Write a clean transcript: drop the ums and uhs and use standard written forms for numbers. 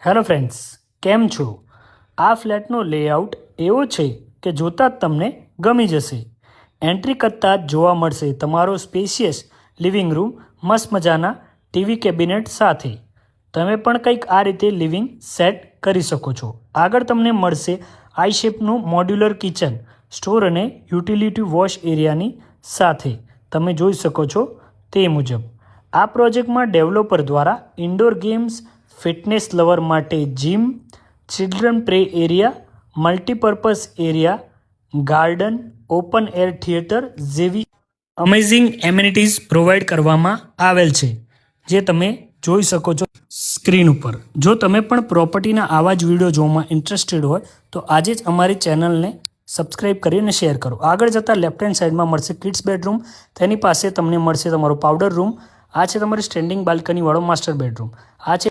Hello friends, કેમ છો? આ ફ્લેટનો લેઆઉટ એવો છે કે જોતાં જ તમને ગમી જશે. એન્ટ્રી કરતાં જ જોવા મળશે તમારો સ્પેશિયસ લિવિંગ રૂમ મસ્ત મજાના ટીવી કેબિનેટ સાથે. તમે પણ કંઈક આ રીતે લિવિંગ સેટ કરી શકો છો. આગળ તમને મળશે આઈ શેપનું મોડ્યુલર કિચન, સ્ટોર અને યુટિલિટી વોશ એરિયાની સાથે. તમે જોઈ શકો છો તે મુજબ. આ પ્રોજેક્ટમાં ડેવલપર દ્વારા ઇન્ડોર ગેમ્સ, ફિટનેસ લવર માટે gym, children play area, multipurpose area, garden, open air theatre જેવી અમેઝિંગ એમિનિટીઝ પ્રોવાઈડ કરવામાં આવેલ છે, જે તમે જોઈ શકો છો સ્ક્રીન ઉપર. જો તમે પણ પ્રોપર્ટીના આવા જ વિડીયો જોવામાં ઇન્ટરેસ્ટેડ હોય તો આજે જ અમારી ચેનલને સબસ્ક્રાઇબ કરી અને શેર કરો. આગળ જતાં લેફ્ટ હેન્ડ સાઈડમાં મળશે કિડ્સ બેડરૂમ, તેની પાસે તમને મળશે તમારો પાવડર રૂમ. આ છે તમારી સ્ટેન્ડિંગ બાલ્કનીવાળો માસ્ટર બેડરૂમ. આ છે